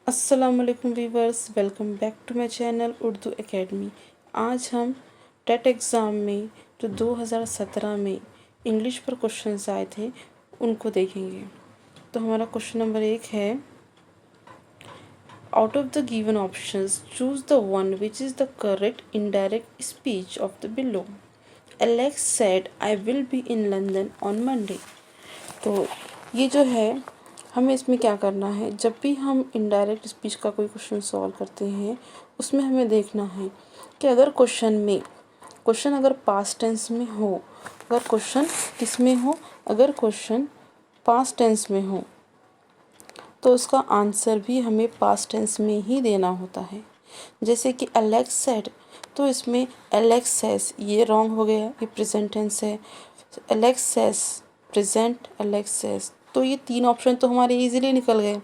अस्सलाम वालेकुम viewers, welcome back to my channel Urdu academy. आज हम टेट एग्ज़ाम में जो 2017 में इंग्लिश पर क्वेश्चंस आए थे उनको देखेंगे। तो हमारा क्वेश्चन नंबर 1 है, out of the given options choose the one which is the correct indirect speech of the below. Alex said I will be in London on Monday. तो ये जो है, हमें इसमें क्या करना है, जब भी हम इनडायरेक्ट स्पीच का कोई क्वेश्चन सॉल्व करते हैं उसमें हमें देखना है कि अगर क्वेश्चन अगर पास्ट टेंस में हो, अगर क्वेश्चन किस में हो, अगर क्वेश्चन पास्ट टेंस में हो तो उसका आंसर भी हमें पास्ट टेंस में ही देना होता है। जैसे कि एलेक्स सेड, तो इसमें एलेक्स सेस ये रॉन्ग हो गया, ये प्रेजेंट टेंस है। Alex says present, Alex says, तो ये 3 ऑप्शन तो हमारे इजीली निकल गए।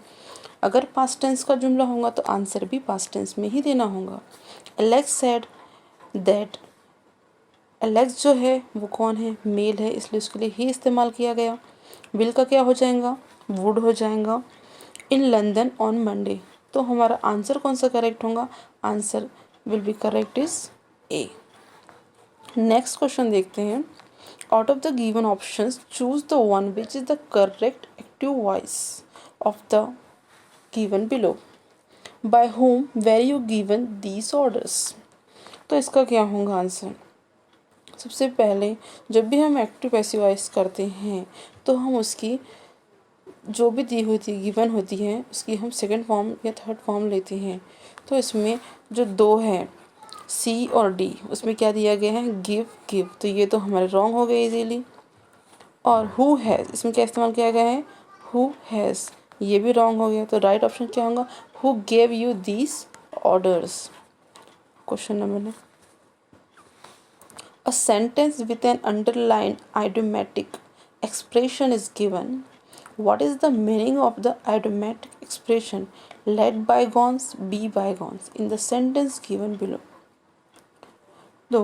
अगर पास्ट टेंस का जुमला होगा तो आंसर भी पास्ट टेंस में ही देना होगा। एलेक्स सेड दैट, एलेक्स जो है वो कौन है, मेल है, इसलिए उसके लिए ही इस्तेमाल किया गया। विल का क्या हो जाएगा, वुड हो जाएगा। इन लंदन ऑन मंडे, तो हमारा आंसर कौन सा करेक्ट होगा, answer will be correct is A. Next question देखते हैं, out of the given options choose the one which is the correct active voice of the given below. By whom were you given these orders। तो इसका क्या होगा answer. सबसे पहले जब भी हम एक्टिव पैसिव वॉइस करते हैं तो हम उसकी जो भी दी हुई थी, गिवन होती है, उसकी हम सेकंड फॉर्म या थर्ड फॉर्म लेते हैं। तो इसमें जो 2 है, सी और डी, उसमें क्या दिया गया है, गिव, तो ये तो हमारे रॉन्ग हो गए इजीली। और हु हैज़, इसमें क्या इस्तेमाल किया गया है, हु हैज़, ये भी रॉन्ग हो गया। तो राइट ऑप्शन क्या होगा, who gave you these orders. Question number 9, a sentence with an underlined idiomatic expression is given. What is the meaning of the idiomatic expression let bygones be bygones in the sentence given below? तो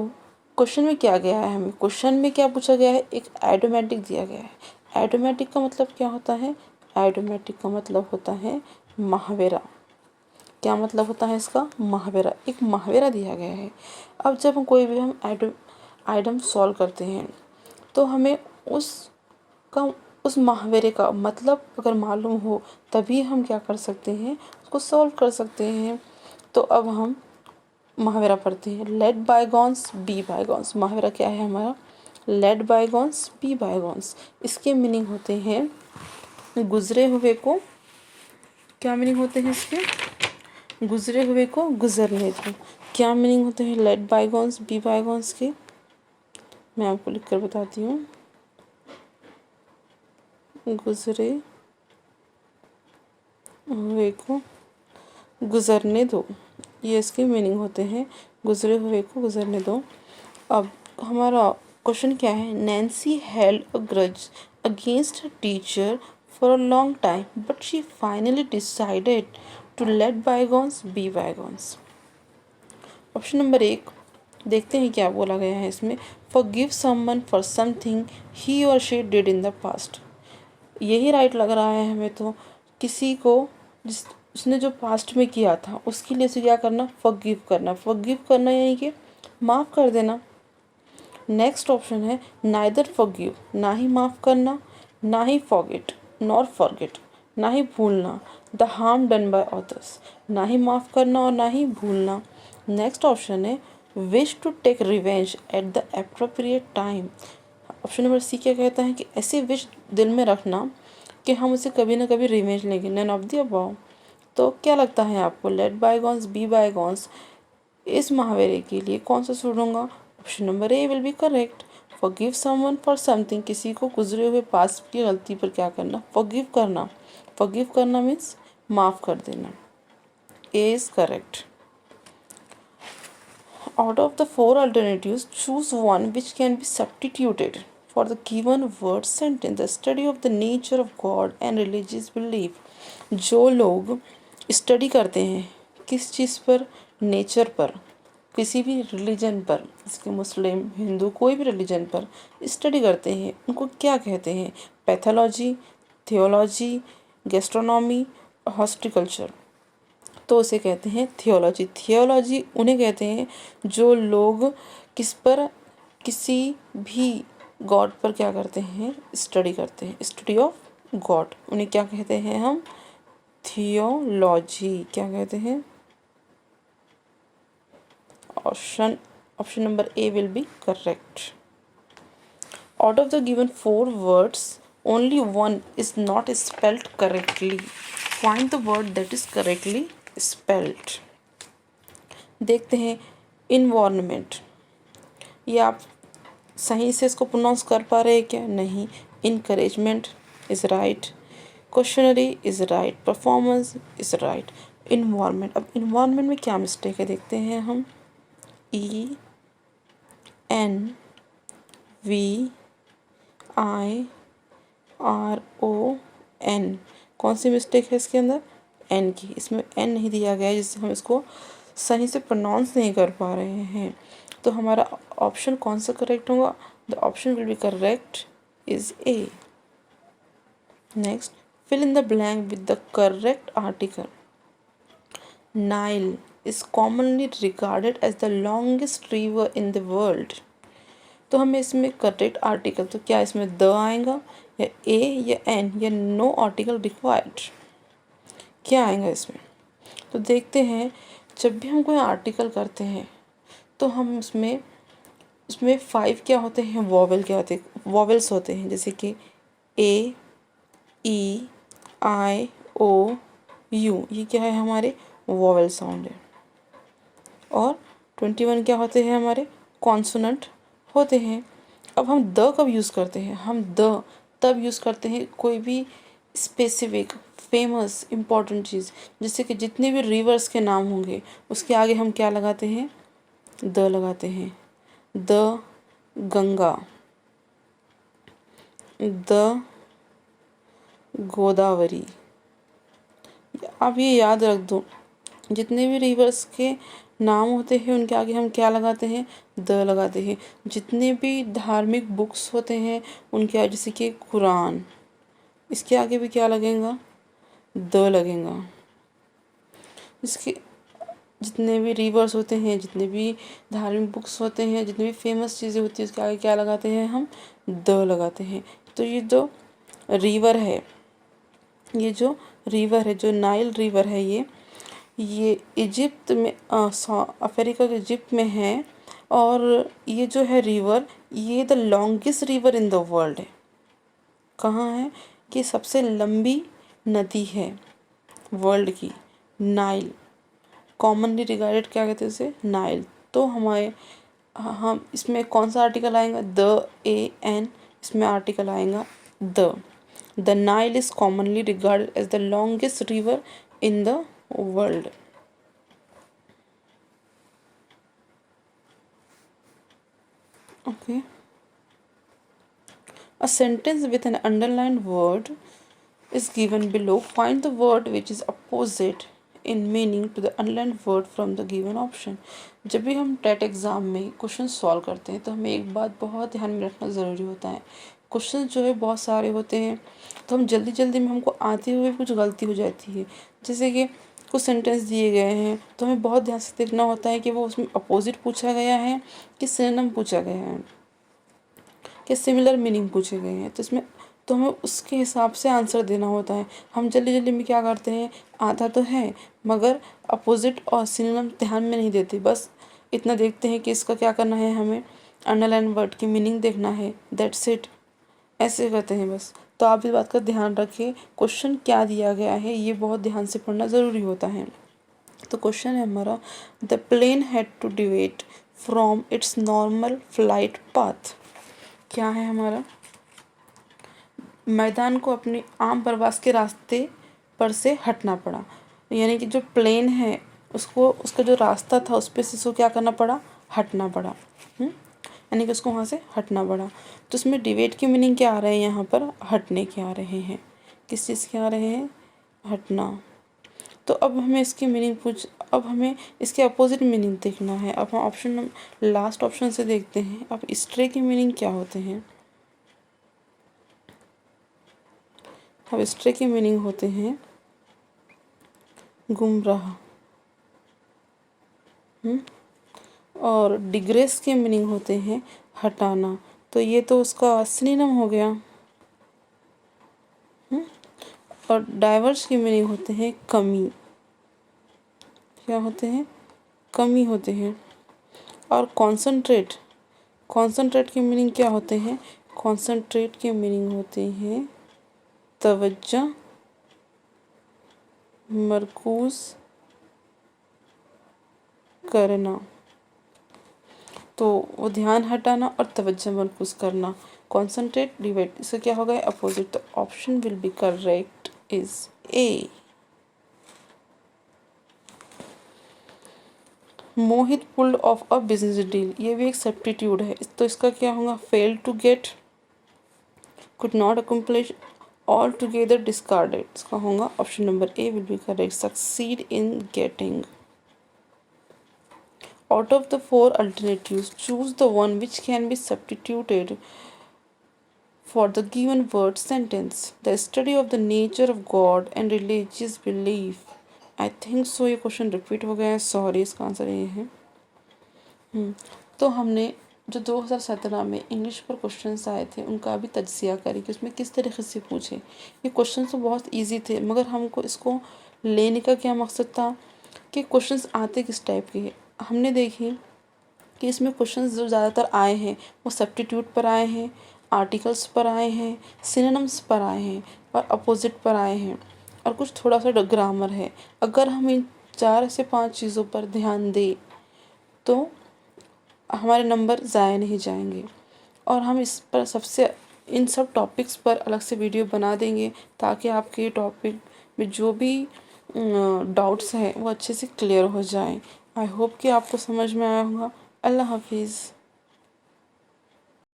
question में क्या गया है, हमें question में क्या पूछा गया है, एक आइडियोमेटिक दिया गया है। आइडियोमेटिक का मतलब क्या होता है, आइडियोमेटिक का मतलब होता है मुहावरा। क्या मतलब होता है इसका, मुहावरा, एक मुहावरा दिया गया है। अब जब हम कोई भी आइटम सॉल्व करते हैं तो हमें उस मुहावरे का मतलब अगर मालूम हो तभी हम क्या कर सकते हैं, उसको सॉल्व कर सकते हैं। तो अब हम मुहावरा पढ़ते हैं, लेट बायगॉन्स बी बायगॉन्स। मुहावरा क्या है हमारा, लेट बायगॉन्स बी बायगॉन्स। इसके मीनिंग होते हैं गुजरे हुए को, क्या मीनिंग होते हैं इसके, गुजरे हुए को गुजरने दो। क्या मीनिंग होते हैं लेट बायगॉन्स बी बायगॉन्स के, मैं आपको लिख कर बताती हूँ। गुजरे हुए को गुजरने दो, ये इसके मीनिंग होते हैं, गुजरे हुए को गुजरने दो। अब हमारा क्वेश्चन क्या है, Nancy held a grudge against her teacher for a long time but she finally decided to let bygones be bygones. Option number 1 देखते हैं क्या बोला गया है इसमें, forgive someone for something he और she did in the past. यही right लग रहा है हमें। तो किसी को जिस उसने जो पास्ट में किया था उसके लिए उसे क्या करना, फॉरगिव करना। फॉरगिव करना यानी कि माफ़ कर देना। नेक्स्ट ऑप्शन है नाइदर फॉरगिव, ना ही माफ़ करना, ना ही फॉरगेट नॉर फॉरगेट, ना ही भूलना, the harm done by others, ना ही माफ़ करना और ना ही भूलना। नेक्स्ट ऑप्शन है wish to take revenge at the appropriate time. Option number C क्या कहता है कि ऐसे विश दिल में रखना कि हम उसे कभी ना कभी रिवेंज लेंगे, नन ऑफ द अबव। तो क्या लगता है आपको, लेट बायगॉन्स बी बायगॉन्स इस मुहावरे के लिए कौन सा सूट होगा, option number A will be correct. Forgive someone for something, किसी को गुजरे हुए पास की गलती पर क्या करना, फॉरगिव करना। फॉरगिव करना मीन्स माफ़ कर देना, A is correct. Out of the 4 alternatives, choose one which can be substituted for the given word sentence. The study of the nature of God and religious belief. जो लोग study करते हैं किस चीज़ पर, नेचर पर, किसी भी रिलीजन पर, इसके मुस्लिम हिंदू कोई भी रिलीजन पर स्टडी करते हैं, उनको क्या कहते हैं, पैथोलॉजी, थियोलॉजी, गैस्ट्रोनॉमी, हॉर्टिकल्चर। तो उसे कहते हैं थियोलॉजी। थियोलॉजी उन्हें कहते हैं जो लोग किस पर, किसी भी गॉड पर क्या करते हैं, स्टडी करते हैं, स्टडी ऑफ गॉड, उन्हें क्या कहते हैं हम, थियोलॉजी। क्या कहते हैं? Option number A will be correct. Out of the given 4 words, only one is not spelled correctly. Find the word that is correctly spelled. देखते हैं environment, ये आप सही से इसको प्रोनाउंस कर पा रहे हैं क्या? नहीं। encouragement is right, questionnaire is right, performance is right. environment, अब environment में क्या मिस्टेक है देखते हैं हम। ENVIRON, कौन सी मिस्टेक है इसके अंदर? एन की। इसमें एन नहीं दिया गया है जिससे हम इसको सही से प्रोनाउंस नहीं कर पा रहे हैं। तो हमारा ऑप्शन कौन सा करेक्ट होगा? The option will be correct is A. Next, fill in the blank with the correct article. Nile is commonly regarded as the longest river in the world. तो हमें इसमें करेक्ट आर्टिकल, तो क्या इसमें the आएगा या ए या एन या नो आर्टिकल रिक्वायर्ड, क्या आएगा इसमें? तो देखते हैं, जब भी हम कोई आर्टिकल करते हैं तो हम उसमें 5 क्या होते हैं, वॉवेल क्या होते हैं, वॉवेल्स होते हैं, जैसे कि ए, ई, आई, ओ, यू, ये क्या है हमारे वॉवेल साउंड है। और 21 क्या होते हैं हमारे कॉन्सोनेंट होते हैं। अब हम द कब यूज़ करते हैं? हम द तब यूज़ करते हैं कोई भी स्पेसिफिक फेमस इम्पॉर्टेंट चीज़, जैसे कि जितने भी रिवर्स के नाम होंगे उसके आगे हम क्या लगाते हैं? द लगाते हैं। The Ganga, the Godavari. आप ये याद रख दो, जितने भी रिवर्स के नाम होते हैं उनके आगे हम क्या लगाते हैं? द लगाते हैं। जितने भी धार्मिक बुक्स होते हैं उनके आगे, जैसे कि कुरान, इसके आगे भी क्या लगेगा? द लगेगा। इसके जितने भी रिवर्स होते हैं, जितने भी धार्मिक बुक्स होते हैं, जितनी भी फेमस चीज़ें होती हैं उसके आगे क्या लगाते हैं हम? द लगाते हैं। तो ये जो रिवर है, जो नाइल रिवर है, ये इजिप्ट में, अफ्रीका के इजिप्ट में है। और ये जो है रिवर, ये the longest river in the world है। कहाँ है कि सबसे लंबी नदी है वर्ल्ड की, नाइल। कॉमनली रिगार्डेड क्या कहते हैं उसे? नाइल। तो हम इसमें कौन सा आर्टिकल आएगा? द, ए, एन, इसमें आर्टिकल आएगा the. The Nile is commonly regarded as the longest river in the world. Okay. A sentence with an underlined word is given below. Find the word which is opposite in meaning to the underlined word from the given option. जब भी हम TET exam में question solve करते हैं तो हमें एक बात बहुत ध्यान में रखना ज़रूरी होता है। क्वेश्चन जो है बहुत सारे होते हैं, तो हम जल्दी जल्दी में हमको आते हुए कुछ गलती हो जाती है। जैसे कि कुछ सेंटेंस दिए गए हैं तो हमें बहुत ध्यान से देखना होता है कि वो उसमें अपोजिट पूछा गया है कि सिनोनिम पूछा गया है कि सिमिलर मीनिंग पूछे गए हैं। तो हमें उसके हिसाब से आंसर देना होता है। हम जल्दी जल्दी में क्या करते हैं, आता तो है मगर अपोजिट और सिनोनिम ध्यान में नहीं देते, बस इतना देखते हैं कि इसका क्या करना है, हमें अंडरलाइन वर्ड की मीनिंग देखना है, दैट्स इट, ऐसे करते हैं बस। तो आप इस बात का ध्यान रखिए, क्वेश्चन क्या दिया गया है ये बहुत ध्यान से पढ़ना ज़रूरी होता है। तो क्वेश्चन है हमारा, the plane had to deviate from its normal flight path. क्या है हमारा? मैदान को अपने आम प्रवास के रास्ते पर से हटना पड़ा, यानी कि जो प्लेन है उसका जो रास्ता था उस पर से उसको क्या करना पड़ा? हटना पड़ा। यानी कि उसको वहाँ से हटना पड़ा। तो उसमें डिवेट की मीनिंग क्या आ रहे हैं? यहाँ पर हटने के आ रहे हैं। किस चीज़ के आ रहे हैं? हटना। तो अब हमें इसके अपोजिट मीनिंग देखना है। अब हम लास्ट ऑप्शन से देखते हैं। अब स्ट्रे की मीनिंग क्या होते हैं? अब स्ट्रे की मीनिंग होते हैं गुमराह, और डिग्रेस के मीनिंग होते हैं हटाना, तो ये तो उसका सिनोनिम हो गया। और डाइवर्स के मीनिंग होते हैं कमी, क्या होते हैं? कमी होते हैं। और कॉन्सनट्रेट, कॉन्सनट्रेट के मीनिंग क्या होते हैं? कॉन्सनट्रेट के मीनिंग होते हैं तवज्जो मरकूज करना, तो वो ध्यान हटाना और तवज्जो मरकूज करना। कॉन्सनट्रेट डिवाइड, इसका क्या होगा? अपोजिट। तो option will be correct is A. Mohit pulled off a business deal, ये भी एक सब्स्टिट्यूट है, तो इसका क्या होगा? Fail to get, could not accomplish, all together discarded. इसका होगा option number A will be correct, succeed in getting. Out of the four alternatives, choose the one which can be substituted for the given word sentence. The study of the nature of God and religious belief. I think so ये question repeat हो गया है, sorry, इसका answer ये है। तो हमने जो 2017 में इंग्लिश पर क्वेश्चंस आए थे उनका भी तज्जिया करें कि उसमें किस तरीके से पूछे। ये क्वेश्चन तो बहुत इजी थे, मगर हमको इसको लेने का क्या मकसद था कि क्वेश्चंस आते किस टाइप के हैं। हमने देखे कि इसमें क्वेश्चंस जो ज़्यादातर आए हैं वो सब्स्टिट्यूट पर आए हैं, आर्टिकल्स पर आए हैं, सिनोनिम्स पर आए हैं और अपोजिट पर आए हैं, और कुछ थोड़ा सा ग्रामर है। अगर हम इन 4 से 5 चीज़ों पर ध्यान दें तो हमारे नंबर ज़ाया नहीं जाएंगे। और हम इस पर सबसे इन सब टॉपिक्स पर अलग से वीडियो बना देंगे ताकि आपके टॉपिक में जो भी डाउट्स हैं वो अच्छे से क्लियर हो जाएं। आई होप कि आपको समझ में आया होगा। अल्लाह हाफिज़।